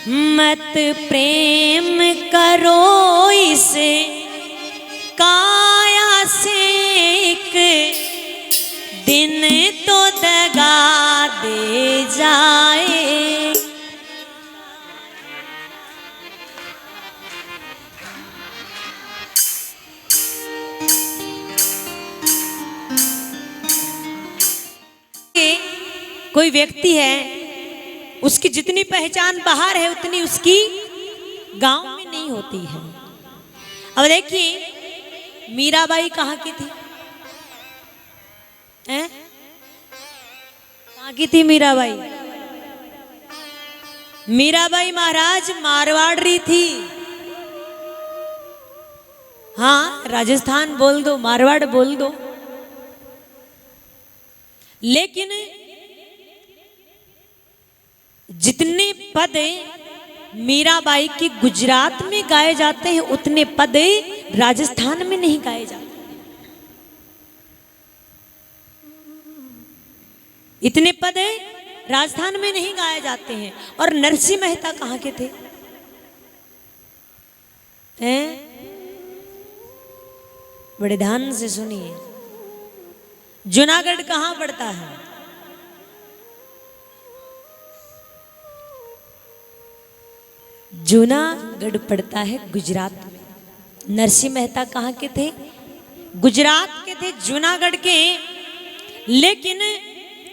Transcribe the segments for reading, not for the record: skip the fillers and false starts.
मत प्रेम करो इसे काया से, एक दिन तो दगा दे जाए। कोई व्यक्ति है, उसकी जितनी पहचान बाहर है उतनी उसकी गांव में नहीं होती है। अब देखिए मीराबाई कहाँ की थी? कहाँ की थी मीराबाई? मीराबाई महाराज मारवाड़ी थी। हाँ, राजस्थान बोल दो, मारवाड़ बोल दो, लेकिन जितने पद मीराबाई के गुजरात में गाए जाते हैं उतने पद राजस्थान में नहीं गाए जाते। इतने पद राजस्थान में नहीं गाए जाते हैं। और नरसिंह मेहता कहाँ के थे? बड़े ध्यान से सुनिए। जूनागढ़ कहाँ पड़ता है? जूनागढ़ पड़ता है गुजरात में। नरसिंह मेहता कहाँ के थे? गुजरात के थे, जूनागढ़ के। लेकिन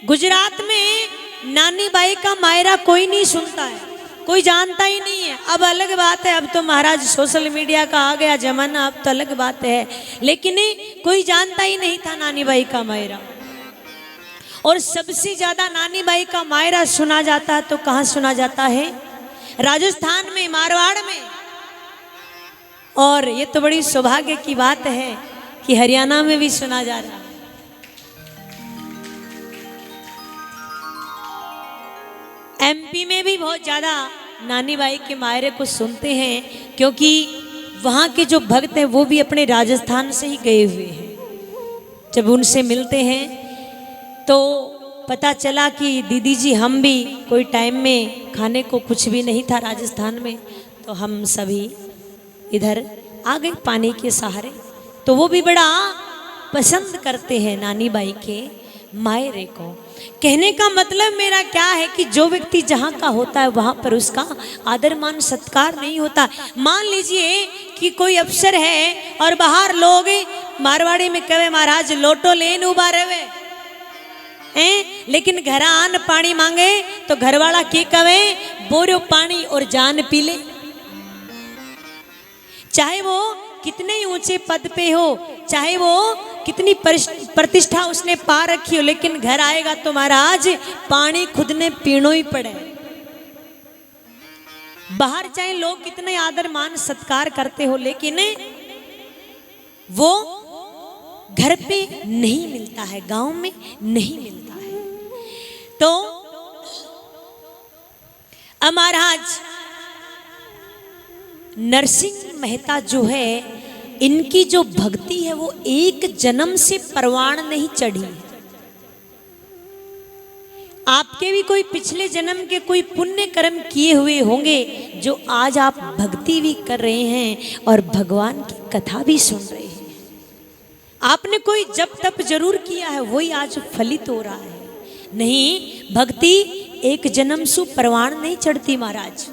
गुजरात में नानी बाई का मायरा कोई नहीं सुनता है, कोई जानता ही नहीं है। अब अलग बात है, अब तो महाराज सोशल मीडिया का आ गया जमाना, अब तो अलग बात है, लेकिन कोई जानता ही नहीं था नानी बाई का मायरा। और सबसे ज्यादा नानी बाई का मायरा सुना जाता है तो कहाँ सुना जाता है? राजस्थान में, मारवाड़ में। और ये तो बड़ी सौभाग्य की बात है कि हरियाणा में भी सुना जा रहा है। एमपी में भी बहुत ज्यादा नानी बाई के मायरे को सुनते हैं, क्योंकि वहाँ के जो भक्त हैं वो भी अपने राजस्थान से ही गए हुए हैं। जब उनसे मिलते हैं तो पता चला कि दीदी जी, हम भी कोई टाइम में खाने को कुछ भी नहीं था राजस्थान में, तो हम सभी इधर आ गए पानी के सहारे। तो वो भी बड़ा पसंद करते हैं नानी बाई के मायरे को। कहने का मतलब मेरा क्या है कि जो व्यक्ति जहाँ का होता है वहाँ पर उसका आदर मान सत्कार नहीं होता। मान लीजिए कि कोई अफसर है और बाहर लोग मारवाड़ी में कहे महाराज लोटो लेन उबा रहे, लेकिन घर आन पानी मांगे तो घरवाला के कवे बोरो पानी और जान पी ले। चाहे वो कितने ऊंचे पद पे हो, चाहे वो कितनी प्रतिष्ठा उसने पा रखी हो, लेकिन घर आएगा तो महाराज पानी खुद ने पीनो ही पड़े। बाहर चाहे लोग कितने आदर मान सत्कार करते हो, लेकिन वो घर पे नहीं मिलता है, गांव में नहीं मिलता है। तो महाराज नरसिंह मेहता जो है, इनकी जो भक्ति है वो एक जन्म से परवान नहीं चढ़ी है। आपके भी कोई पिछले जन्म के कोई पुण्य कर्म किए हुए होंगे जो आज आप भक्ति भी कर रहे हैं और भगवान की कथा भी सुन रहे हैं। आपने कोई जप तप जरूर किया है, वही आज फलित हो रहा है। नहीं, भक्ति एक जन्म से परवान नहीं चढ़ती महाराज।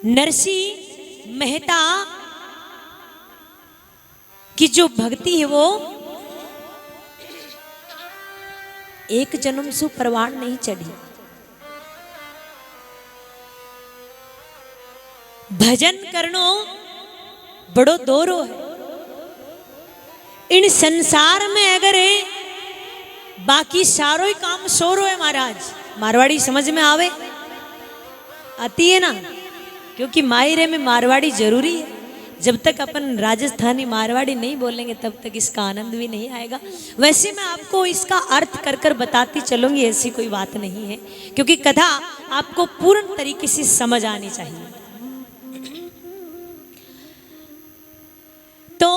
नरसिंह मेहता की जो भक्ति है वो एक जन्म से परवान नहीं चढ़ी। भजन करनो बड़ो दोरो है। इन संसार में अगर बाकी सारो ही काम सोरो है महाराज। मारवाड़ी समझ में आवे आती है ना, क्योंकि मायरे में मारवाड़ी जरूरी है। जब तक अपन राजस्थानी मारवाड़ी नहीं बोलेंगे तब तक इसका आनंद भी नहीं आएगा। वैसे मैं आपको इसका अर्थ कर कर बताती चलूंगी, ऐसी कोई बात नहीं है, क्योंकि कथा आपको पूर्ण तरीके से समझ आनी चाहिए। तो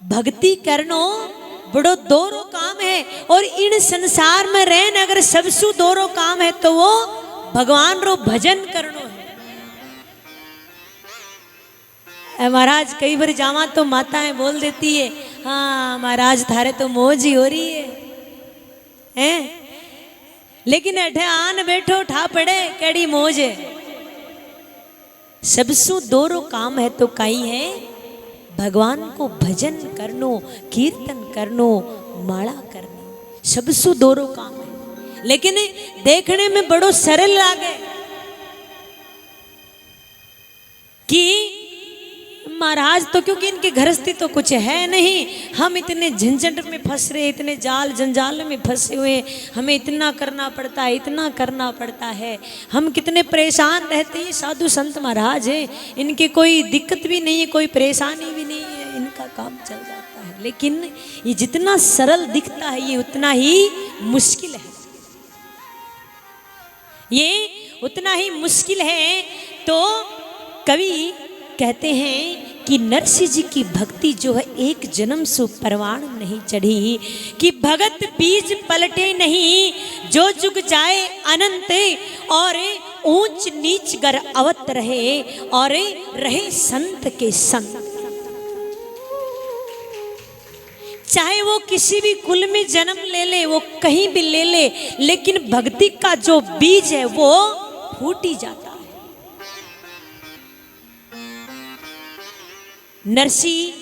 भक्ति करनो बड़ो दोरो काम है। और इन संसार में रहन अगर सबसु दोरो काम है तो वो भगवान रो भजन करनो है। महाराज कई बार जावा तो माताएं बोल देती है, हाँ महाराज थारे तो मौज ही हो रही है? लेकिन अठे आन बैठो ठा पड़े केड़ी मौज है। सबसु दोरो काम है तो काई है, भगवान को भजन करनो, कीर्तन करनो, माला करनी, सबसु दोरो काम है। लेकिन देखने में बड़ो सरल लागे कि महाराज तो क्योंकि इनकी गृहस्थी तो कुछ है नहीं, हम इतने झंझट में फंस रहे, इतने जाल जंजाल में फंसे हुए, हमें इतना करना पड़ता है, इतना करना पड़ता है, हम कितने परेशान रहते हैं। साधु संत महाराज है, इनकी कोई दिक्कत भी नहीं है, कोई परेशानी भी नहीं है, इनका काम चल जाता है। लेकिन ये जितना सरल दिखता है ये उतना ही मुश्किल है, ये उतना ही मुश्किल है। तो कवि कहते हैं कि नरसिंह जी की भक्ति जो है एक जन्म सु परवान नहीं चढ़ी, कि भगत बीज पलटे नहीं जो जुग जाए अनंत, और ऊंच नीच गर अवत रहे और रहे संत के संग। चाहे वो किसी भी कुल में जन्म ले ले, वो कहीं भी ले ले, लेकिन भक्ति का जो बीज है वो फूट ही जाता है। नरसिंह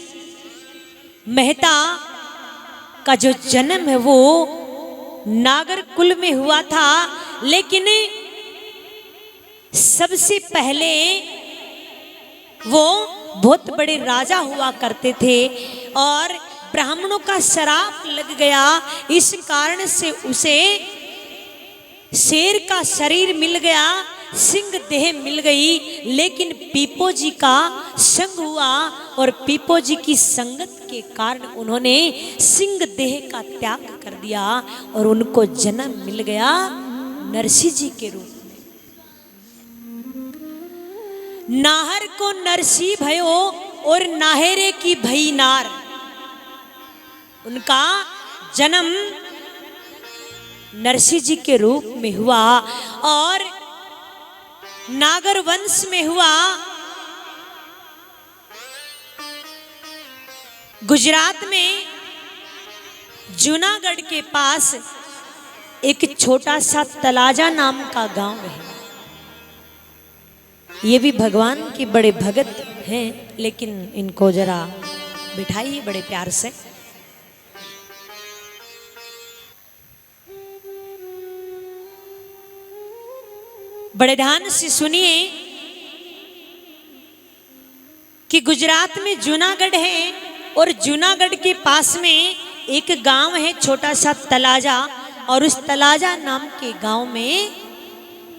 मेहता का जो जन्म है वो नागर कुल में हुआ था, लेकिन सबसे पहले वो बहुत बड़े राजा हुआ करते थे और ब्राह्मणों का श्राप लग गया। इस कारण से उसे शेर का शरीर मिल गया, सिंह देह मिल गई, लेकिन पीपो जी का संग हुआ और पीपो जी की संगत के कारण उन्होंने सिंह देह का त्याग कर दिया और उनको जन्म मिल गया नरसिंह जी के रूप में। नाहर को नरसिंह भयो और नाहेरे की भई नार, उनका जन्म नरसिंह जी के रूप में हुआ और नागर वंश में हुआ। गुजरात में जूनागढ़ के पास एक छोटा सा तलाजा नाम का गांव है। ये भी भगवान के बड़े भगत हैं, लेकिन इनको जरा बिठाइए बड़े प्यार से। बड़े ध्यान से सुनिए कि गुजरात में जूनागढ़ है और जूनागढ़ के पास में एक गांव है छोटा सा तलाजा, और उस तलाजा नाम के गांव में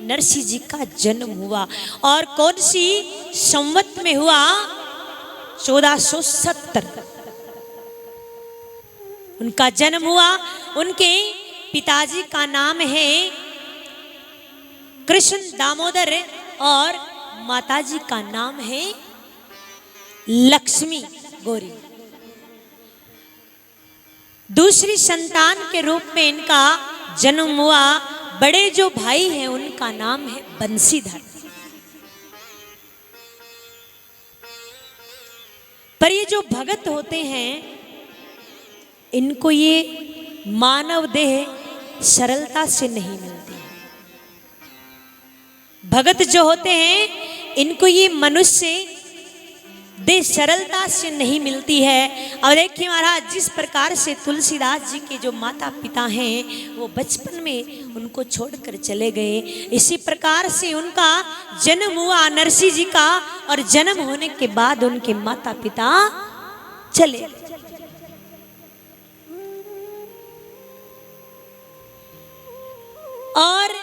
नरसिंह जी का जन्म हुआ। और कौन सी संवत में हुआ? 1470 उनका जन्म हुआ। उनके पिताजी का नाम है कृष्ण दामोदर और माताजी का नाम है लक्ष्मी गौरी। दूसरी संतान के रूप में इनका जन्म हुआ। बड़े जो भाई हैं उनका नाम है बंसीधर। पर ये जो भगत होते हैं इनको ये मानव देह सरलता से नहीं मिलती। भगत जो होते हैं इनको ये मनुष्य देह सरलता से नहीं मिलती है। और देखिए महाराज, जिस प्रकार से तुलसीदास जी के जो माता पिता हैं वो बचपन में उनको छोड़कर चले गए, इसी प्रकार से उनका जन्म हुआ नरसिंह जी का, और जन्म होने के बाद उनके माता पिता चले गए। और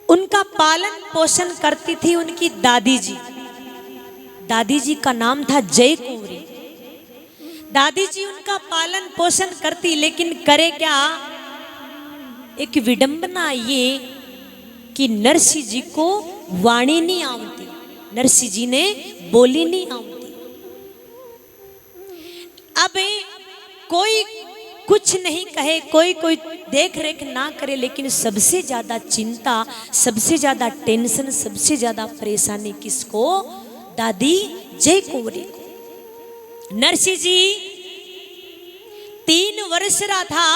उनका पालन पोषण करती थी उनकी दादी जी। दादी जी का नाम था जय कुंवरी। दादी जी उनका पालन पोषण करती, लेकिन करे क्या? एक विडंबना ये कि नरसिंह जी को वाणी नहीं आती, नरसिंह जी ने बोली नहीं आती। अब कोई कुछ नहीं कहे, कोई कोई देख रेख ना करे, लेकिन सबसे ज्यादा चिंता, सबसे ज्यादा टेंशन, सबसे ज्यादा परेशानी किसको? दादी जय कुंवरी को। नरसिंह जी 3 वर्ष रा था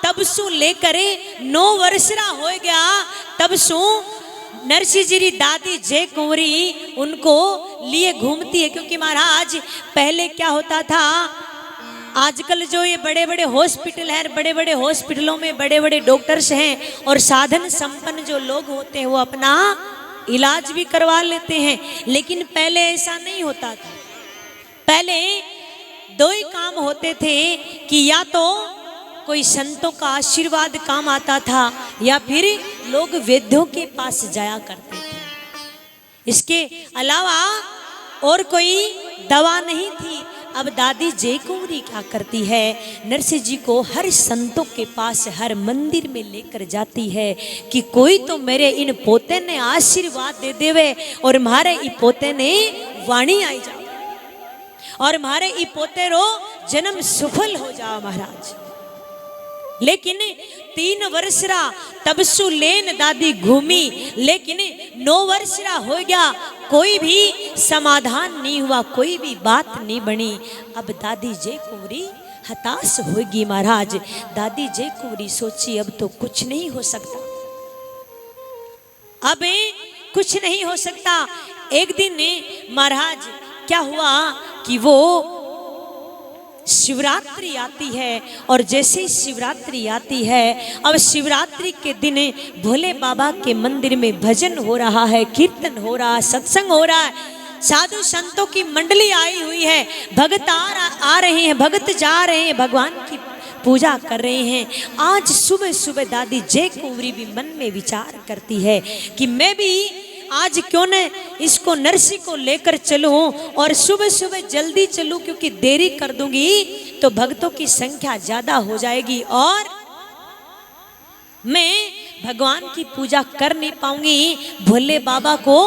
तब सु लेकर 9 वर्ष रा हो गया, तब सु नरसिंह जी री दादी जय कुंवरी उनको लिए घूमती है। क्योंकि महाराज पहले क्या होता था, आजकल जो ये बड़े बड़े हॉस्पिटल हैं, बड़े बड़े हॉस्पिटलों में बड़े बड़े डॉक्टर्स हैं और साधन संपन्न जो लोग होते हैं वो अपना इलाज भी करवा लेते हैं, लेकिन पहले ऐसा नहीं होता था। पहले 2 ही काम होते थे कि या तो कोई संतों का आशीर्वाद काम आता था या फिर लोग वैद्यों के पास जाया करते थे। इसके अलावा और कोई दवा नहीं थी। अब दादी जय कुंवरी क्या करती है, नरसिंह जी को हर संतों के पास, हर मंदिर में लेकर जाती है कि कोई तो मेरे इन पोते ने आशीर्वाद दे देवे और मारे ई पोते ने वाणी आई जाओ और मारे ई पोते रो जन्म सफल हो जाओ महाराज। लेकिन 3 वर्ष रा तब सु लेन दादी घूमी, लेकिन 9 वर्ष रा हो गया, कोई भी समाधान नहीं हुआ, कोई भी बात नहीं बनी। अब दादी जय कुंवरी हताश होगी महाराज। दादी जय कुंवरी सोची अब तो कुछ नहीं हो सकता, अब कुछ नहीं हो सकता। एक दिन महाराज क्या हुआ कि वो शिवरात्रि आती है और जैसे ही शिवरात्रि आती है, अब शिवरात्रि के दिन भोले बाबा के मंदिर में भजन हो रहा है, कीर्तन हो रहा है, सत्संग हो रहा है, साधु संतों की मंडली आई हुई है, भगत आ रहे हैं, भगत जा रहे हैं, भगवान की पूजा कर रहे हैं। आज सुबह सुबह दादी जय कुंवरी भी मन में विचार करती है कि मैं भी आज क्यों न इसको नरसिंह को लेकर चलूं और सुबह सुबह जल्दी चलूं, क्योंकि देरी कर दूंगी तो भक्तों की संख्या ज्यादा हो जाएगी और मैं भगवान की पूजा कर नहीं पाऊंगी, भोले बाबा को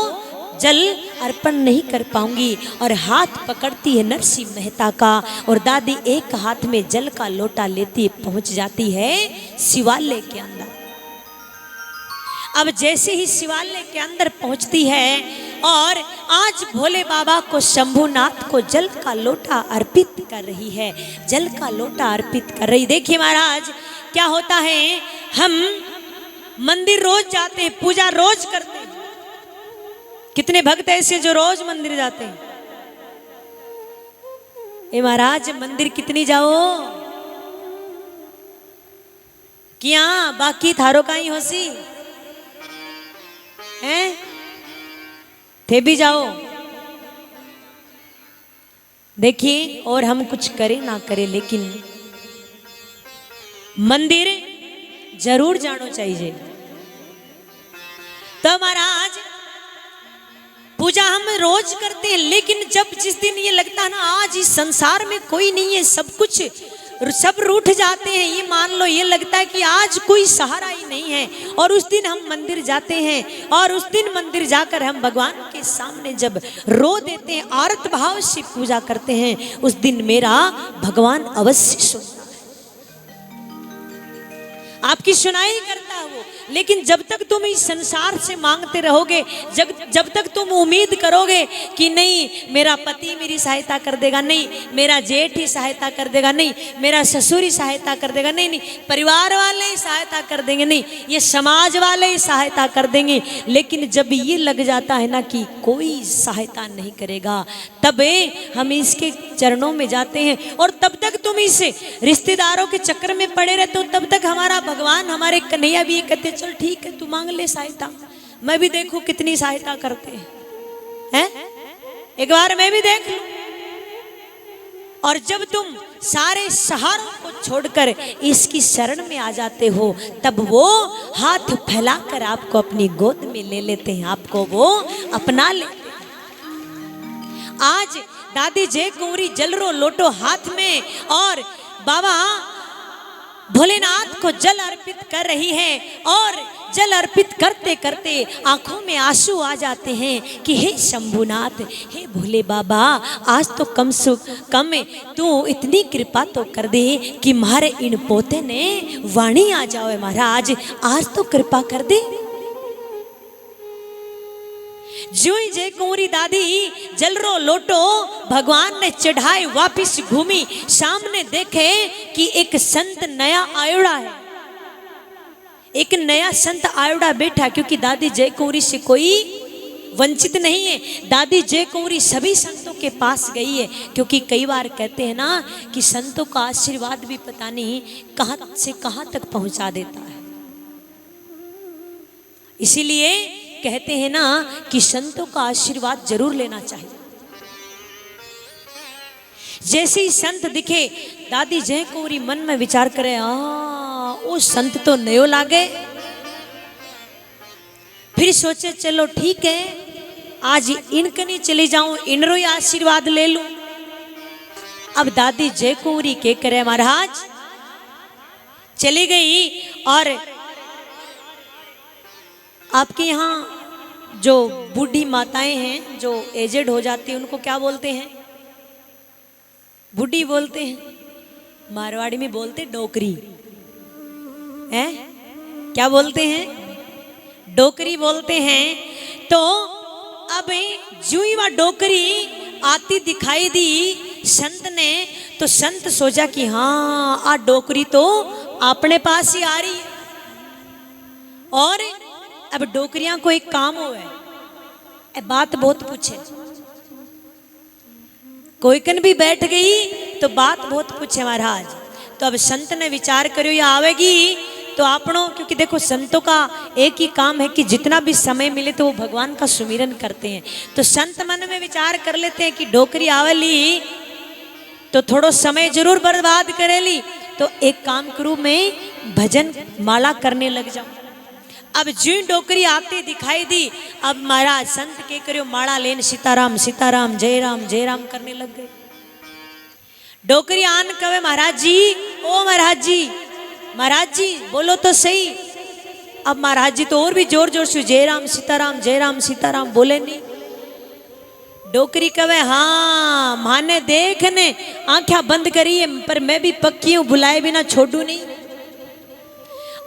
जल अर्पण नहीं कर पाऊंगी। और हाथ पकड़ती है नरसिंह मेहता का और दादी एक हाथ में जल का लोटा लेती पहुंच जाती है शिवालय के अंदर। अब जैसे ही शिवालय के अंदर पहुंचती है और आज भोले बाबा को, शंभुनाथ को जल का लोटा अर्पित कर रही है, जल का लोटा अर्पित कर रही। देखिए महाराज क्या होता है, हम मंदिर रोज जाते हैं, पूजा रोज करते हैं। कितने भक्त ऐसे जो रोज मंदिर जाते हैं? ए महाराज मंदिर कितनी जाओ क्या बाकी थारो का ही होसी हैं, थे भी जाओ। देखिए और हम कुछ करें ना करें, लेकिन मंदिर जरूर जानो चाहिए। तो महाराज पूजा हम रोज करते हैं, लेकिन जब जिस दिन ये लगता है ना आज इस संसार में कोई नहीं है, सब रूठ जाते हैं, ये मान लो ये लगता है कि आज कोई सहारा ही नहीं है, और उस दिन हम मंदिर जाते हैं और उस दिन मंदिर जाकर हम भगवान के सामने जब रो देते हैं, आरत भाव से पूजा करते हैं, उस दिन मेरा भगवान अवश्य सुनता है, आपकी सुनाई करता है वो। लेकिन जब तक तुम इस संसार से मांगते रहोगे, जब तक तुम उम्मीद करोगे कि नहीं मेरा पति मेरी सहायता कर देगा, नहीं मेरा जेठ ही सहायता कर देगा, नहीं मेरा ससुर ही सहायता कर देगा, नहीं परिवार वाले ही सहायता कर देंगे, नहीं ये समाज वाले ही सहायता कर देंगे, लेकिन जब ये लग जाता है ना कि कोई सहायता नहीं करेगा, तब हम इसके चरणों में जाते हैं। और तब तक तुम इस रिश्तेदारों के चक्कर में पड़े रहते हो, तब तक हमारा भगवान, हमारे कन्हैया भी कहते चल ठीक है तू मांग ले सहायता, मैं भी देखूं कितनी सहायता करते हैं, एक बार मैं भी देख लूं। और जब तुम सारे सहारों को छोड़कर इसकी शरण में आ जाते हो, तब वो हाथ फैलाकर आपको अपनी गोद में ले लेते हैं, आपको वो अपना लेते हैं। आज दादी जय कुंवरी जलरो लोटो हाथ में और बाबा भोलेनाथ को जल अर्पित कर रही है, और जल अर्पित करते करते आंखों में आंसू आ जाते हैं कि हे शंभुनाथ, हे भोले बाबा, आज तो कम तू इतनी कृपा तो कर दे कि मारे इन पोते ने वाणी आ जाओ महाराज, आज तो कृपा कर दे। जुई जय कुंवरी दादी जलरो लोटो भगवान ने चढ़ाए, वापिस घूमी, सामने देखे कि एक संत नया आयोड़ा है, एक नया संत आयोड़ा बैठा, क्योंकि दादी जय कुंवरी से कोई वंचित नहीं है। दादी जय कुंवरी सभी संतों के पास गई है, क्योंकि कई बार कहते हैं ना कि संतों का आशीर्वाद भी पता नहीं कहां से कहां तक पहुंचा देता है। इसीलिए कहते हैं ना कि संतों का आशीर्वाद जरूर लेना चाहिए। जैसे ही संत दिखे, दादी जय कुंवरी मन में विचार करे, वो संत तो नयो लागे। फिर सोचे चलो ठीक है, आज इनकनी चली जाऊं, इनरो ही आशीर्वाद ले लूं। अब दादी जय कुंवरी के करे महाराज चली गई, और आपके यहाँ जो बूढ़ी माताएं हैं जो एजेड हो जाती हैं उनको क्या बोलते हैं? बूढ़ी बोलते हैं, मारवाड़ी में बोलते डोकरी है। क्या बोलते हैं? डोकरी बोलते हैं। तो अब जुई व डोकरी आती दिखाई दी संत ने, तो संत सोचा कि हाँ आ डोकरी तो अपने पास ही आ रही है। और अब डोकरियां को एक काम हो है, बात बहुत पूछे, कोई कन भी बैठ गई तो बात बहुत पूछे महाराज। तो अब संत ने विचार करो या आवेगी तो आपनों, क्योंकि देखो संतों का एक ही काम है कि जितना भी समय मिले तो वो भगवान का सुमिरन करते हैं। तो संत मन में विचार कर लेते हैं कि डोकरी आवेली तो थोड़ो समय जरूर बर्बाद करेली, तो एक काम करूं मैं भजन माला करने लग जाऊं। अब जी डोकरी आती दिखाई दी, अब महाराज संत के करो माला लेन सीताराम सीताराम जय राम करने लग गए। डोकरी आन कवे महाराज जी, ओ महाराज जी बोलो तो सही। अब महाराज जी तो और भी जोर जोर से जय राम सीताराम बोले नहीं। डोकरी कवे हाँ माने देख ने आंखें बंद करी है, पर मैं भी पक्की हूं, बुलाए बिना छोड़ू नहीं।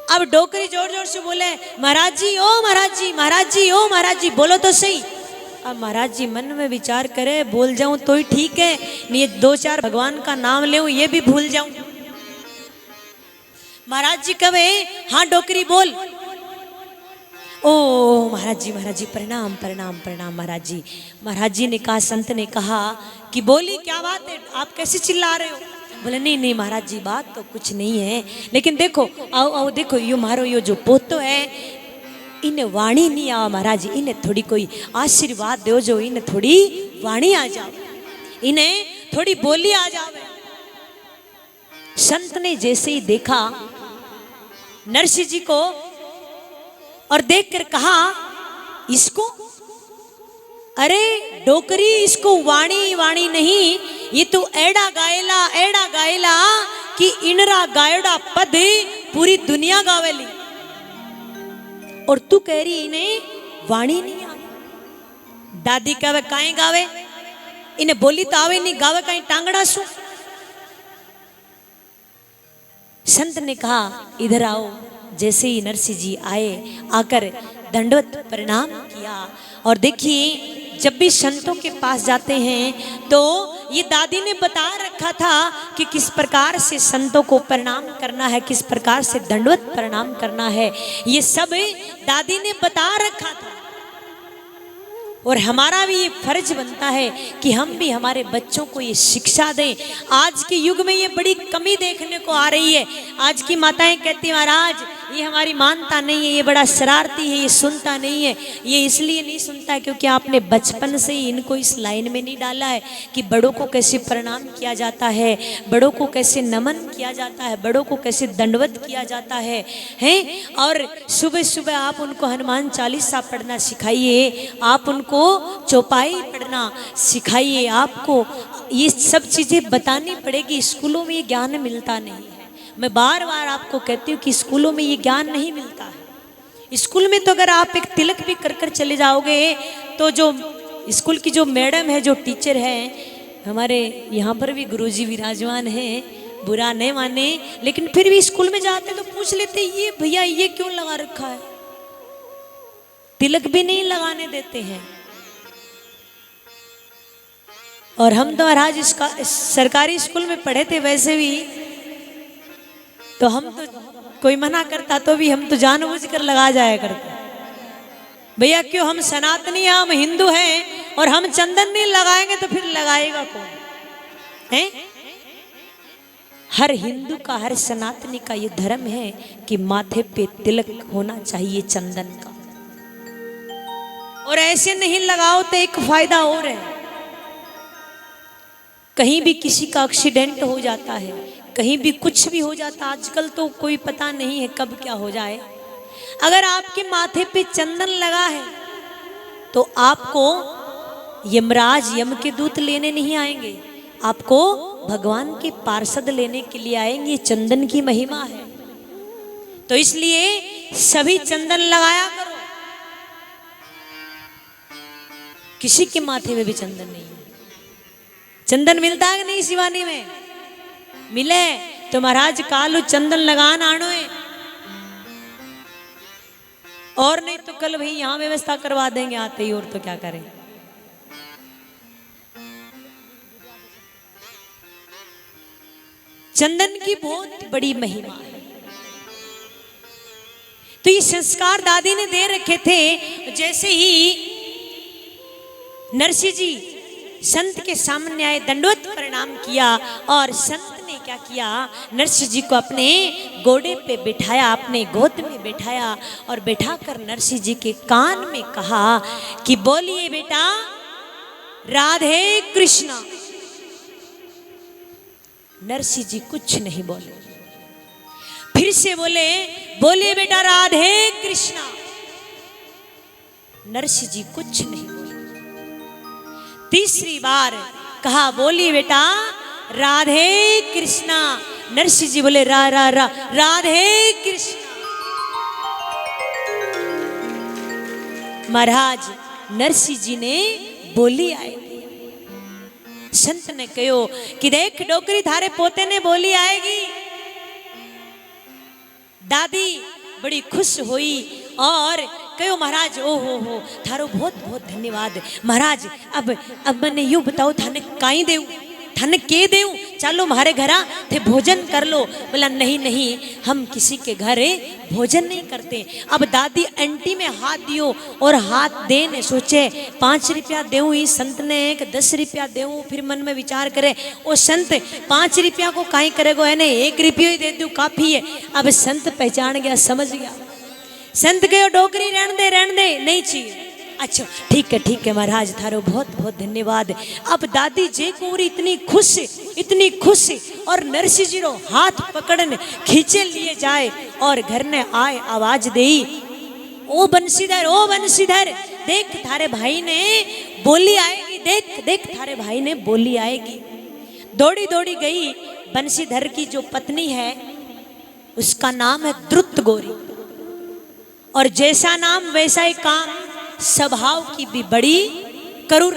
अब डोकरी जोर जोर से बोले महाराज जी ओ महाराज जी बोलो तो सही। अब महाराज जी मन में विचार करे, बोल जाऊं तो ही ठीक है, नहीं ये 2-4 भगवान का नाम ले ये भी भूल जाऊं। महाराज जी कहे हाँ डोकरी बोल। ओ महाराज जी प्रणाम महाराज जी ने कहा, संत ने कहा कि बोली क्या बात है, आप कैसे चिल्ला रहे हो? बोले नहीं महाराज जी बात तो कुछ नहीं है, लेकिन देखो आओ देखो यो मारो यो जो पोतो है इन्हें वाणी नहीं आवा महाराज जी, इन्हें थोड़ी कोई आशीर्वाद दो, जो इन्हें थोड़ी वाणी आ जाओ, इन्हें थोड़ी बोली आ जावे। संत ने जैसे ही देखा नरसिंह जी को और देखकर कहा इसको, अरे डोकरी इसको वाणी नहीं, ये तो एड़ा गायला कि इनरा गायड़ा पद पूरी दुनिया गावेली, और तू कह रही इन्हें वाणी नहीं आवे। दादी कहे काहे गावे, इन्हें बोली तो आवे नहीं, गावे काहे टांगड़ा सु। संत ने कहा इधर आओ। जैसे ही नरसिंह जी आए, आकर दंडवत प्रणाम किया। और देखिए जब भी संतों के पास जाते हैं तो ये दादी ने बता रखा था कि किस प्रकार से संतों को प्रणाम करना है, किस प्रकार से दंडवत प्रणाम करना है, ये सब दादी ने बता रखा था। और हमारा भी ये फर्ज बनता है कि हम भी हमारे बच्चों को ये शिक्षा दें। आज के युग में ये बड़ी कमी देखने को आ रही है। आज की माताएं कहती हैं महाराज ये हमारी मानता नहीं है, ये बड़ा शरारती है, ये सुनता नहीं है। ये इसलिए नहीं सुनता है क्योंकि आपने बचपन से ही इनको इस लाइन में नहीं डाला है कि बड़ों को कैसे प्रणाम किया जाता है, बड़ों को कैसे नमन किया जाता है, बड़ों को कैसे दंडवत किया जाता है, हैं? और सुबह सुबह आप उनको हनुमान चालीसा पढ़ना सिखाइए, आप उनको चौपाई पढ़ना सिखाइए। आपको ये सब चीज़ें बतानी पड़ेगी। स्कूलों में ये ज्ञान मिलता नहीं है। मैं बार बार आपको कहती हूँ कि स्कूलों में ये ज्ञान नहीं मिलता है। स्कूल में तो अगर आप एक तिलक भी कर कर चले जाओगे तो जो स्कूल की जो मैडम है, जो टीचर है, हमारे यहाँ पर भी गुरुजी विराजमान हैं, बुरा नहीं माने, लेकिन फिर भी स्कूल में जाते तो पूछ लेते, ये भैया ये क्यों लगा रखा है? तिलक भी नहीं लगाने देते हैं। और हम तो महाराज इसका सरकारी स्कूल में पढ़े थे, वैसे भी तो हम तो कोई मना करता तो भी हम तो जानबूझ कर लगा जाया करते। भैया क्यों, हम सनातनी हैं, हम हिंदू हैं, और हम चंदन नहीं लगाएंगे तो फिर लगाएगा कौन है? हर हिंदू का, हर सनातनी का ये धर्म है कि माथे पे तिलक होना चाहिए चंदन का। और ऐसे नहीं लगाओ तो एक फायदा और है, कहीं भी किसी का एक्सीडेंट हो जाता है, कहीं भी कुछ भी हो जाता, आजकल तो कोई पता नहीं है कब क्या हो जाए। अगर आपके माथे पे चंदन लगा है तो आपको यमराज, यम के दूत लेने नहीं आएंगे, आपको भगवान के पार्षद लेने के लिए आएंगे। चंदन की महिमा है, तो इसलिए सभी चंदन लगाया करो। किसी के माथे में भी चंदन नहीं है। चंदन मिलता है कि नहीं शिवानी में? मिले तो महाराज कालू चंदन लगान आनो है, और नहीं तो कल भाई यहां व्यवस्था करवा देंगे आते ही, और तो क्या करें। चंदन की बहुत बड़ी महिमा है। तो ये संस्कार दादी ने दे रखे थे। जैसे ही नरसिंह जी संत के सामने आए, दंडवत प्रणाम किया, और संत ने क्या किया, नरसिंह जी को अपने घोड़े पे बिठाया, अपने गोद में बिठाया, और बैठाकर नरसिंह जी के कान में कहा कि बोलिए बेटा राधे कृष्णा। नरसिंह जी कुछ नहीं बोले, फिर से बोले बोलिए बेटा राधे कृष्णा। नरसिंह जी कुछ नहीं बोले। तीसरी बार कहा बोलिए बेटा राधे कृष्णा। नरसिंह जी बोले रा रा रा राधे कृष्णा। महाराज नरसिंह जी ने बोली आएगी। संत ने कहो कि देख डोकरी थारे पोते ने बोली आएगी। दादी बड़ी खुश हुई और कहो महाराज ओ हो थारो बहुत बहुत धन्यवाद। महाराज अब मैंने यूं बताओ थाने काई देऊ, थाने के देऊ, चलो हमारे घरा थे भोजन कर लो। बोला नहीं नहीं हम किसी के घरे भोजन नहीं करते। अब दादी अंटी में हाथ दियो और हाथ देने सोचे 5 रुपया देऊँ, ही संत ने 10 रुपया देऊँ। फिर मन में विचार करे ओ संत 5 रुपया को काई करेगो, है ने 1 रुपया ही दे दूँ काफी है। अब संत पहचान गया, समझ गया। संत कहो डोकरी रहने दे नहीं चाहिए। अच्छा ठीक है महाराज थारो बहुत बहुत धन्यवाद। अब दादी जे कोरी इतनी खुश और नरसिंह जी रो हाथ पकड़ने खींचे लिए जाए और घर ने आए आवाज दे ओ बंशीधर देख थारे भाई ने बोली आएगी, देख थारे भाई ने बोली आएगी। दौड़ी दौड़ी गई। बंशीधर की जो पत्नी है उसका नाम है द्रुत गौरी, और जैसा नाम वैसा ही काम, स्वभाव की भी बड़ी करूर।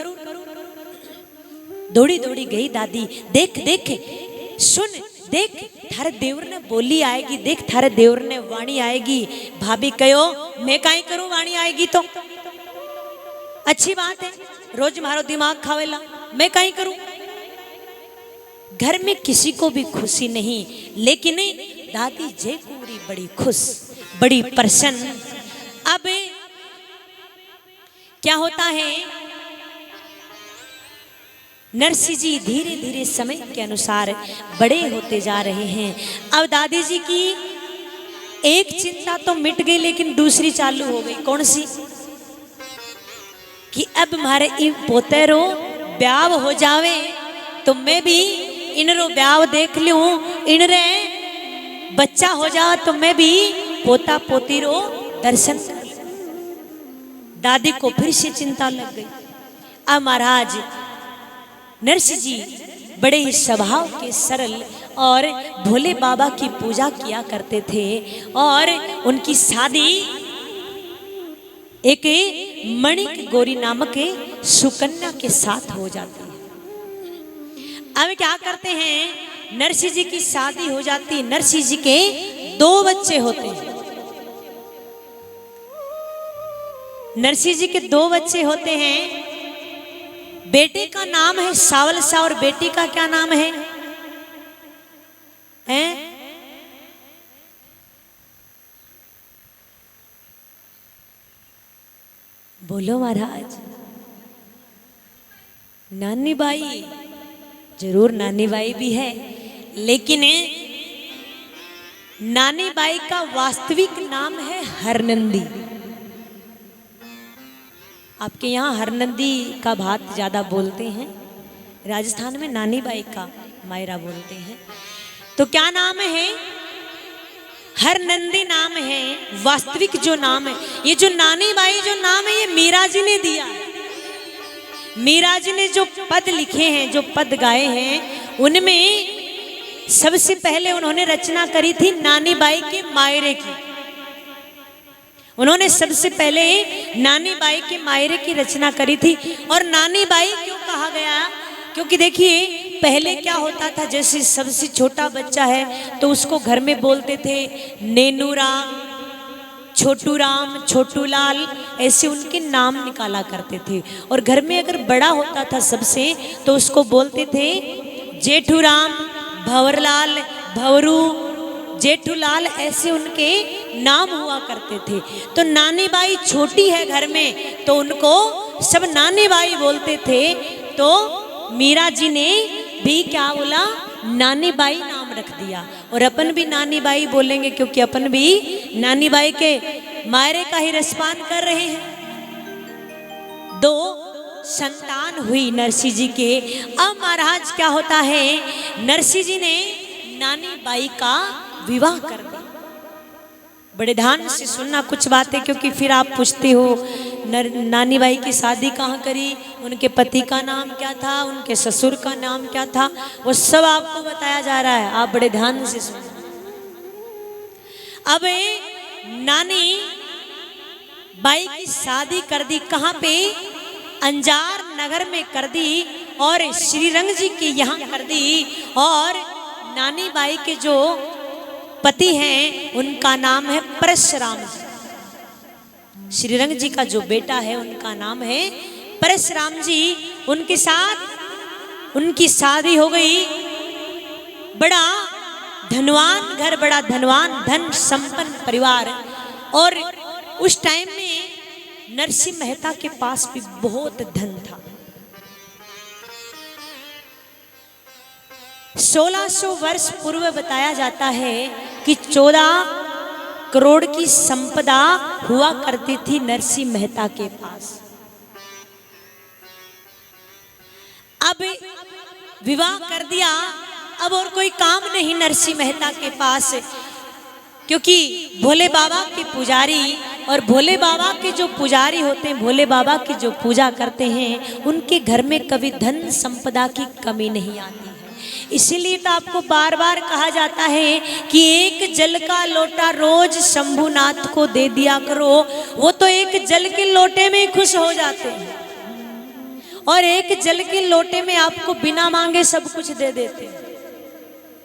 दौड़ी दौड़ी गई दादी, देख सुन, देख थारे देवर ने बोली आएगी, देख थारे देवर ने वाणी आएगी। भाभी कहो मैं काई करूं, वाणी आएगी तो अच्छी बात है, रोज मारो दिमाग खावेला, मैं काई करूं। घर में किसी को भी खुशी नहीं, लेकिन दादी जे पूरी बड़ी खुश, बड़ी प्रसन्न। अब क्या होता है, नरसिंह जी धीरे धीरे समय के अनुसार बड़े होते जा रहे हैं। अब दादी जी की एक चिंता तो मिट गई, लेकिन दूसरी चालू हो गई। कौन सी? कि अब हमारे इन पोतेरो ब्याह हो जावे तो मैं भी इनरो ब्याह देख लूं, इनरे बच्चा हो जा तो मैं भी पोता पोती रो दर्शन कर। दादी को फिर से चिंता लग गई। अब महाराज नरसिंह जी बड़े ही स्वभाव के सरल और भोले बाबा की पूजा किया करते थे, और उनकी शादी एक मणिक गौरी नामक सुकन्या के साथ हो जाती है। अब क्या करते हैं, नरसिंह जी की शादी हो जाती। नरसिंह जी के 2 बच्चे होते हैं। नरसिंह जी के 2 बच्चे होते हैं। बेटे का नाम है सावल सा और बेटी का क्या नाम है? बोलो महाराज। नानी बाई, जरूर नानी बाई भी है, लेकिन नानी बाई का वास्तविक नाम है हरनंदी। आपके यहाँ हरनंदी का भात ज्यादा बोलते हैं, राजस्थान में नानी बाई का मायरा बोलते हैं। तो क्या नाम है? हरनंदी नाम है। वास्तविक जो नाम है, ये जो नानी बाई जो नाम है, ये मीरा जी ने दिया। मीरा जी ने जो पद लिखे हैं, जो पद गाए हैं, उनमें सबसे पहले उन्होंने रचना करी थी नानी बाई के मायरे की। उन्होंने सबसे पहले नानी बाई के मायरे की रचना करी थी। और नानी बाई क्यों कहा गया? क्योंकि देखिए पहले क्या होता था, जैसे सबसे छोटा बच्चा है तो उसको घर में बोलते थे नेनू राम, छोटू राम, छोटू लाल, ऐसे उनके नाम निकाला करते थे। और घर में अगर बड़ा होता था सबसे तो उसको बोलते थे जेठू राम, भंवरलाल, भंवरू, जेठूलाल, ऐसे उनके नाम हुआ करते थे। तो नानी बाई छोटी है घर में तो उनको सब नानी बाई बोलते थे। तो मीरा जी ने भी क्या बोला? नानी बाई नाम रख दिया। और अपन भी नानी बाई बोलेंगे क्योंकि अपन भी नानी बाई के मायरे का ही रसपान कर रहे हैं। 2 संतान हुई नरसिंह जी के। अब महाराज क्या होता है, नरसिंह जी ने नानी बाई का विवाह कर दिया। बड़े ध्यान से सुनना कुछ बातें, क्योंकि फिर आप पूछते हो नानी बाई की शादी कहाँ करी, उनके पति का नाम क्या था, उनके ससुर का नाम क्या था, वो सब आपको बताया जा रहा है। आप बड़े ध्यान से सुनना। अब नानी बाई की शादी कर दी। कहाँ पे? अंजार नगर में कर दी और श्रीरंग जी के यहाँ कर दी। और नानी बाई के जो पति हैं उनका नाम है परशुराम जी। श्रीरंग जी का जो बेटा है उनका नाम है परशुराम जी। उनके साथ उनकी शादी हो गई। बड़ा धनवान घर, बड़ा धनवान, धन संपन्न परिवार। और उस टाइम में नरसिंह मेहता के पास भी बहुत धन था। 1600 वर्ष पूर्व बताया जाता है कि 14 करोड़ की संपदा हुआ करती थी नरसिंह मेहता के पास। अब विवाह कर दिया, अब और कोई काम नहीं नरसिंह मेहता के पास, क्योंकि भोले बाबा के पुजारी और भोले बाबा के जो पुजारी होते हैं, भोले बाबा की जो पूजा करते हैं, उनके घर में कभी धन संपदा की कमी नहीं आती है। इसीलिए तो आपको बार बार कहा जाता है कि एक जल का लोटा रोज शंभुनाथ को दे दिया करो। वो तो एक जल के लोटे में खुश हो जाते हैं और एक जल के लोटे में आपको बिना मांगे सब कुछ दे देते हैं।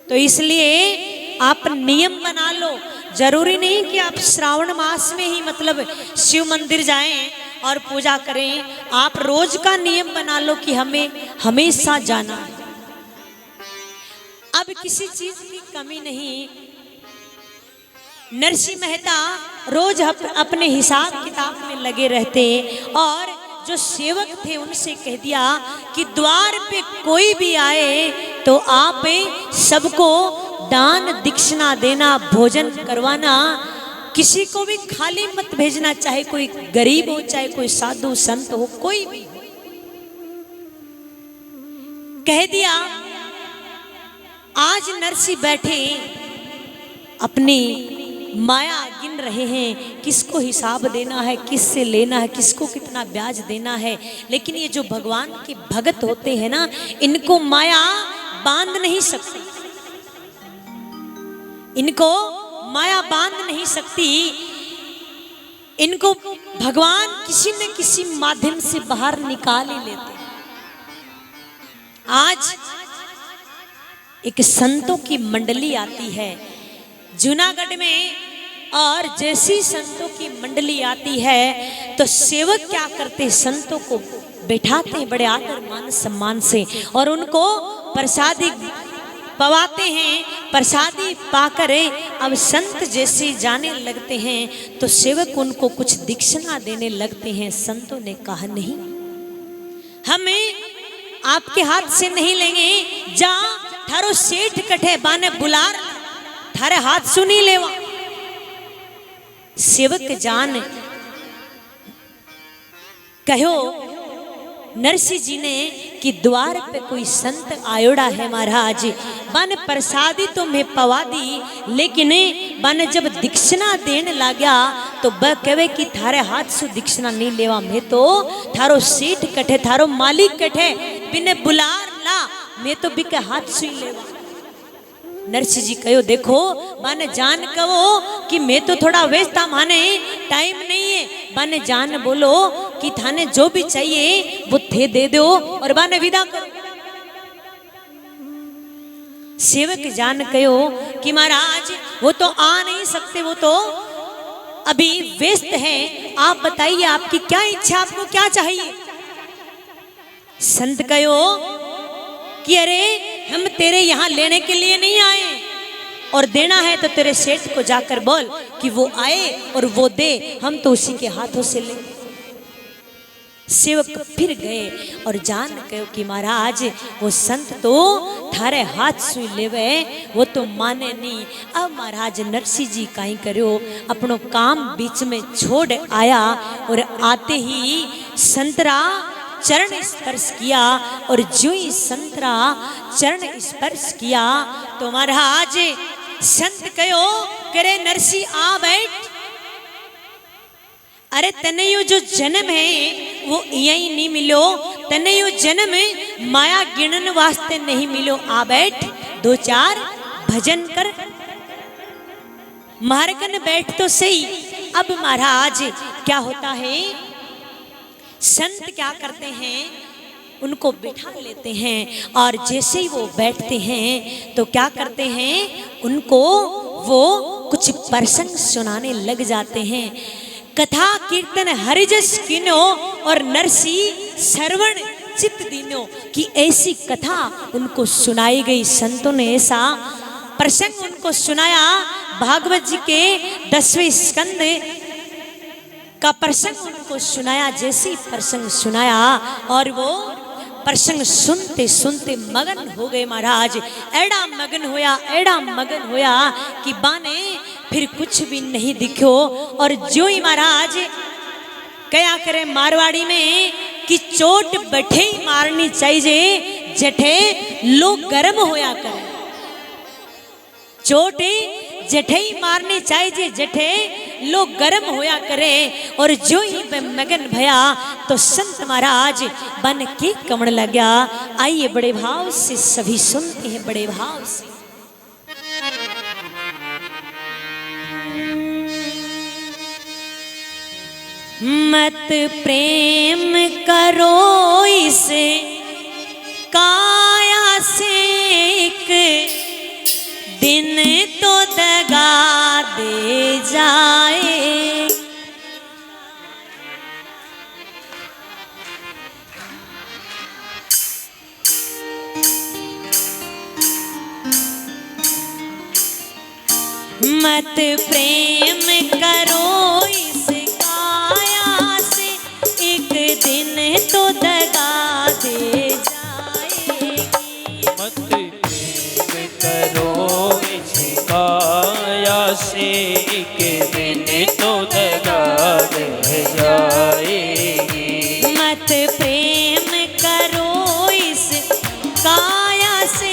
तो इसलिए आप नियम बना लो। जरूरी नहीं कि आप श्रावण मास में ही मतलब शिव मंदिर जाएं और पूजा करें। आप रोज का नियम बना लो कि हमें हमेशा जाना है। अब किसी चीज की कमी नहीं। नरसिंह मेहता रोज अपने हिसाब किताब में लगे रहते और जो सेवक थे उनसे कह दिया कि द्वार पे कोई भी आए तो आप सबको दान दक्षिणा देना, भोजन करवाना, किसी को भी खाली मत भेजना, चाहे कोई गरीब हो, चाहे कोई साधु संत हो, कोई भी। कह दिया। आज नरसिंह बैठे अपनी माया गिन रहे हैं, किसको हिसाब देना है, किससे लेना है, किसको कितना ब्याज देना है। लेकिन ये जो भगवान के भगत होते हैं ना, इनको माया बांध नहीं सकती, इनको माया बांध नहीं सकती। इनको भगवान किसी न किसी माध्यम से बाहर निकाल ही लेते हैं। आज एक संतों की मंडली आती है जूनागढ़ में, और जैसी संतों की मंडली आती है तो सेवक क्या करते, संतों को बैठाते हैं बड़े आदर मान सम्मान से और उनको प्रसादी पवाते हैं। प्रसादी पाकर अब संत जैसे जाने लगते हैं तो सेवक उनको कुछ दक्षिणा देने लगते हैं। संतों ने कहा नहीं, हमें आपके हाथ से नहीं लेंगे, जा थारो सेठ कठे बाने बुलार थारे हाथ सुनी लेवा। सेवक जान कहो नरसिंह जी ने कि द्वार पे कोई संत आयोड़ा है महाराज, बन प्रसादी तो मैं पवा दी, लेकिन बन जब दक्षिणा देने लगा तो ब कहे कि थारे हाथ से दक्षिणा नहीं लेवा, मैं तो थारो सेठ कठे थारो मालिक कठे बिने बुलार ला, मैं तो बिके हाथ से लेवा। नरसिंह जी कहो देखो माने जान कहो कि मैं तो थोड़ा व्यस्त था, माने टाइम नहीं है, बाने जान बोलो कि थाने जो भी चाहिए वो थे दे दो और बाने विदा करो। सेवक जान कहो कि महाराज वो तो आ नहीं सकते, वो तो अभी व्यस्त है, आप बताइए आपकी क्या इच्छा, आपको क्या चाहिए। संत कहो कि अरे हम तेरे यहां लेने के लिए नहीं आए, और देना है तो तेरे सेठ को जाकर बोल कि वो आए और वो दे, हम तो उसी के हाथों से ले। सेवक फिर गए और जान कहो कि महाराज वो संत तो थारे हाथ सुई लेवे, वो तो माने नहीं। अब महाराज नरसिंह जी काई करो, अपनो काम बीच में छोड़ आया और आते ही संतरा चरण स्पर्श किया, और जो ही संतरा चरण स्पर्श किया तो महाराज संत कहो करे नरसिंह आ बैठ, अरे तने यो जो जन्म है वो यही नहीं मिलो, तने यो जन्म माया गिणन वास्ते नहीं मिलो, आ बैठ दो चार भजन कर, मारकन बैठ तो सही। अब महाराज क्या होता है, संत क्या करते हैं, उनको बिठा लेते हैं और जैसे ही वो बैठते हैं तो क्या करते हैं, उनको वो कुछ प्रसंग सुनाने लग जाते हैं। कथा कीर्तन हरिजस किनो और नरसिंह श्रवण चित्त दीनो की ऐसी कथा उनको सुनाई गई। संतों ने ऐसा प्रसंग उनको सुनाया, भागवत जी के 10वें स्कंद का प्रसंग उनको सुनाया। जैसे प्रसंग सुनाया और वो प्रसंग सुनते सुनते मगन हो गए महाराज, एड़ा मगन होया कि बाने फिर कुछ भी नहीं दिखो। और जो ही महाराज क्या करे मारवाड़ी में कि चोट बैठे ही मारनी चाहिए, जठे लोग गर्म होया करे, चोट जठे ही मारनी चाहिए, जठे लोग गर्म होया करे। और जो ही मगन भया तो संत महाराज बन के कमण लगा। आइए बड़े भाव से सभी सुनते हैं, बड़े भाव से। मत प्रेम करो इसे काया से, एक दिन तो दगा दे जाए। मत प्रेम करो इस काया से, एक दिन तो दगा दे जाएगी। मत प्रेम करो इस काया से, एक दिन तो दगा दे जाएगी। मत प्रेम करो इस काया से,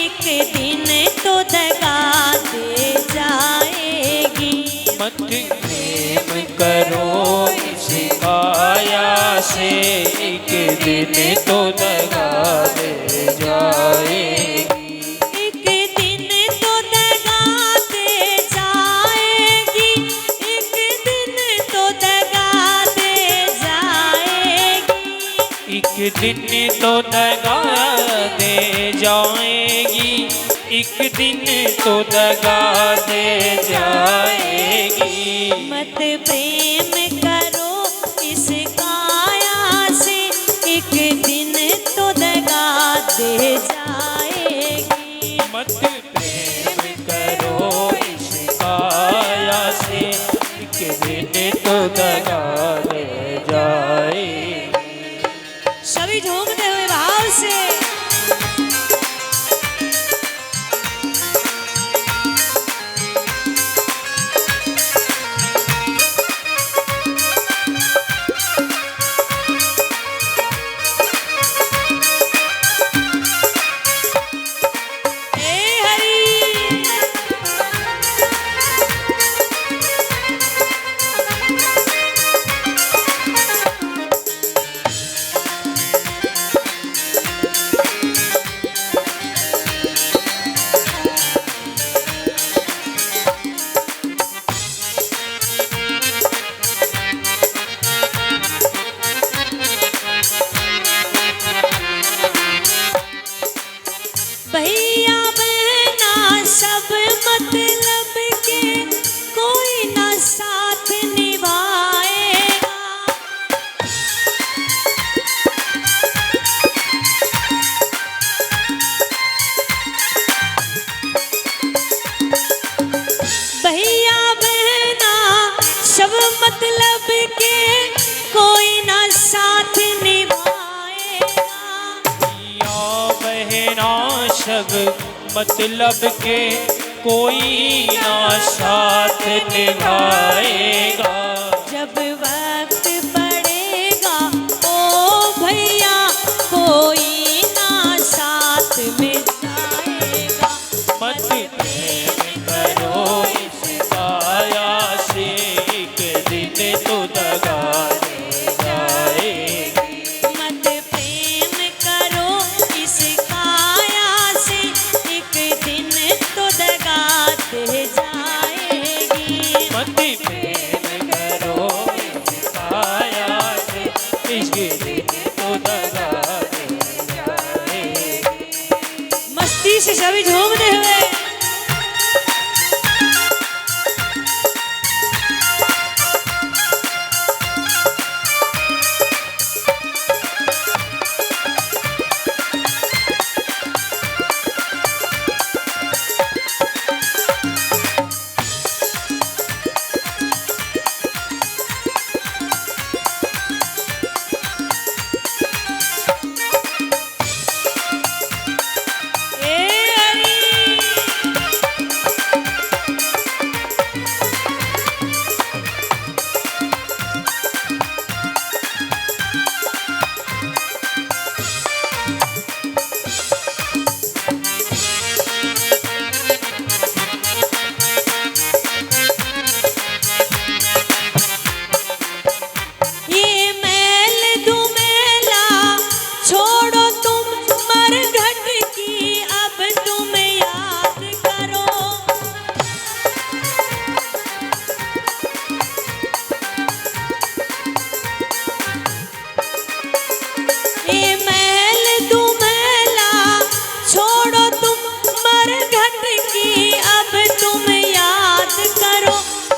एक दिन तो दगा दे जाएगी। मत प्रेम करो इस काया से, एक दिन तो दगा दे जाएगी। एक दिन तो दगा दे जाएगी, एक दिन तो दिन तो दगा दे जाएगी, एक दिन तो दगा दे जाएगी। मत प्रेम करो इस काया से, एक दिन तो दगा दे जाएगी। मत प्रेम करो इस काया से, एक दिन तो दगा दे जाएगी। सभी झूमते हुए भाव से भैया बहना सब मतलब के, कोई ना साथ निभाएगा। भैया बहना सब मतलब के, कोई ना साथ निभाएगा। या बहना सब मतलब के, कोई ना साथ निभाएगा। जब वक्त पड़ेगा ओ भैया, कोई ना साथ में जाएगा। मत प्रेम करो इस काया से, एक दिन तो दगा दे जाएगी। मत प्रेम करो इस काया से, एक दिन तो दगा दे जाएगी। मत प्रेम करो इस काया से, एक दिन तो दगा दे जाएगी। मस्ती से सभी झूमते हुए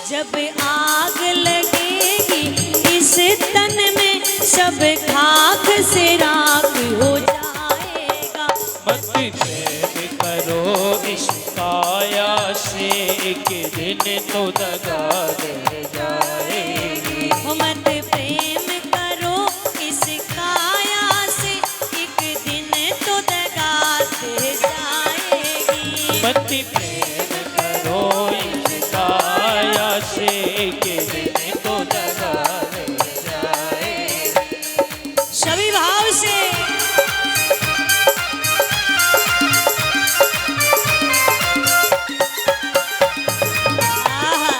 जब आग लगेगी इस तन में, सब खाक से राख हो जाएगा। मत प्रेम करो इस काया से, एक दिन तो दगा दे जाएगी। मत प्रेम करो इस काया से, एक दिन तो दगा दे जाएगी। मत प्रेम करो इस काया से, एक दिन तो दगा दे जाएगी। सभी भाव से आहा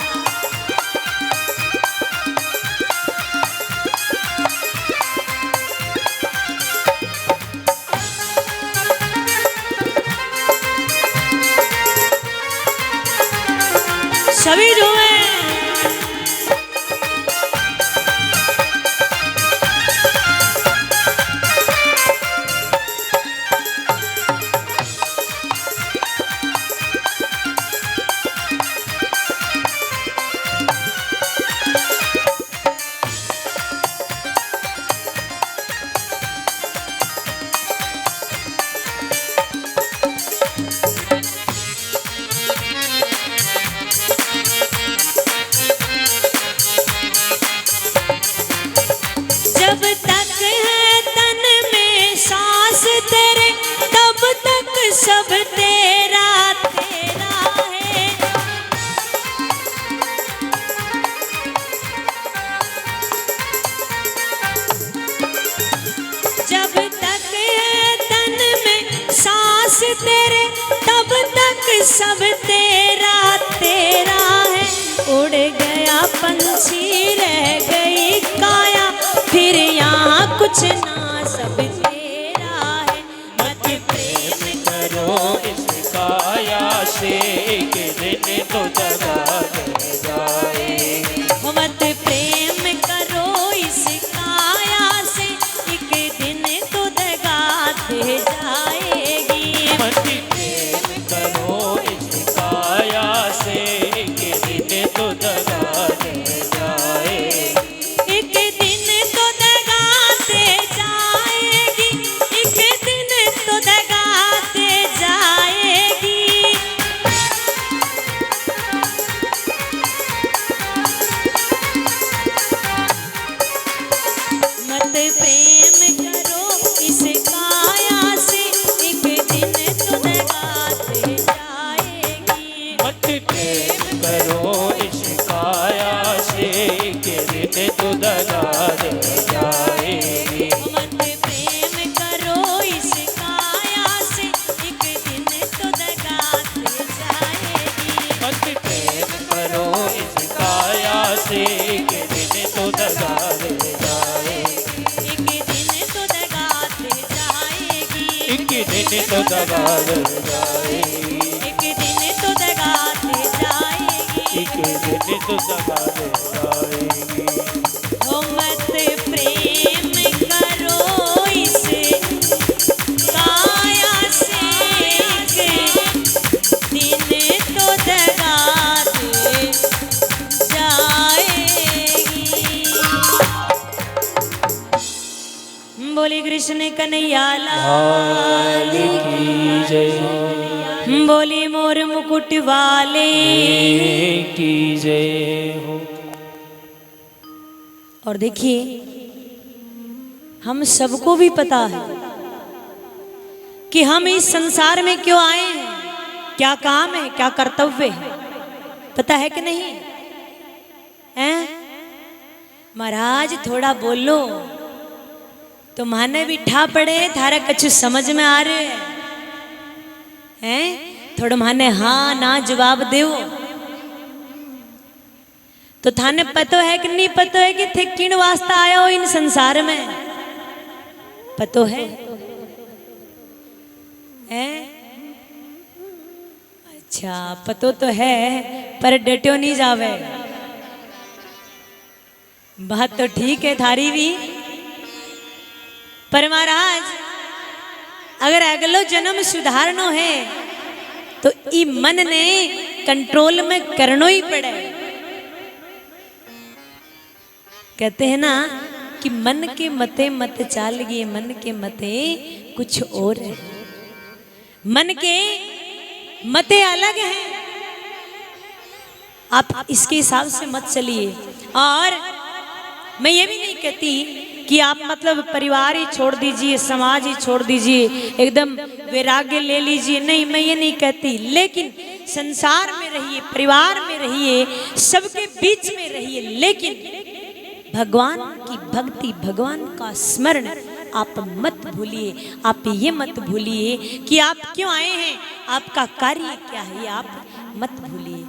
सब तेरा तेरा है, उड़ गया पंछी रह गई काया, फिर यहाँ कुछ ना सब तेरा है। मत प्रेम करो इस काया से, एक दिन तो दगा दे जाए। मत प्रेम करो इस काया से, एक दिन तो दगा दे जाएगी। मत प्रेम करो इस काया से, एक दिन तो दगा दे जाए। एक दिन तो दगा दे जाएगी, एक दिन तो दगा दे जाएगी। मत प्रेम करो इस काया से, एक दिन तो दगा दे जाएगी। मत प्रेम करो इस काया से, एक दिन तो दगा दे जाएगी। मत प्रेम करो इस काया से, एक दिन तो दगा दे जाएगी। मत प्रेम करो इस काया से, एक दिन तो दगा दे जाएगी। एक दिन तो दगा दे जाएगी। एक दिन तो दगा दे जाएगी। एक दिन तो दगा दे जाएगी। एक दिन तो दगा दे जाएगी। ओ मत प्रेम करो इस काया से, एक दिन तो दगा दे जाएगी। बोले कृष्ण कन्हैया लाल की जय, बोले मोर मुकुट वाले की जय हो। और देखिए, हम सबको भी पता है कि हम इस संसार में क्यों आए हैं, क्या काम है, क्या कर्तव्य है, पता है कि नहीं हैं? महाराज थोड़ा बोलो, तुम्हाने बिठा पड़े, थारा कछु समझ में आ रहे हैं? थोड़ा माने हाँ ना जवाब देव, तो थाने पतो है कि नहीं पतो है कि थे किन वास्ता आया हो इन संसार में? पतो है? अच्छा, पतो तो है, पर डटो नहीं जावे। बात तो ठीक है थारी भी, पर महाराज अगर अगलो जन्म सुधारनो है तो ई मन ने कंट्रोल में करनो ही पड़े। कहते हैं ना कि मन के मते मत चाल गए, मन के मते कुछ और है। मन के मते अलग हैं, आप इसके हिसाब से मत चलिए। और मैं ये भी नहीं कहती कि आप मतलब परिवार ही छोड़ दीजिए, समाज ही छोड़ दीजिए, एकदम वैराग्य ले लीजिए, नहीं, मैं ये नहीं कहती। लेकिन संसार में रहिए, परिवार में रहिए, सबके बीच में रहिए, लेकिन भगवान की भक्ति, भगवान का स्मरण आप मत भूलिए। आप ये मत भूलिए कि आप क्यों आए हैं, आपका कार्य क्या है, आप मत भूलिए।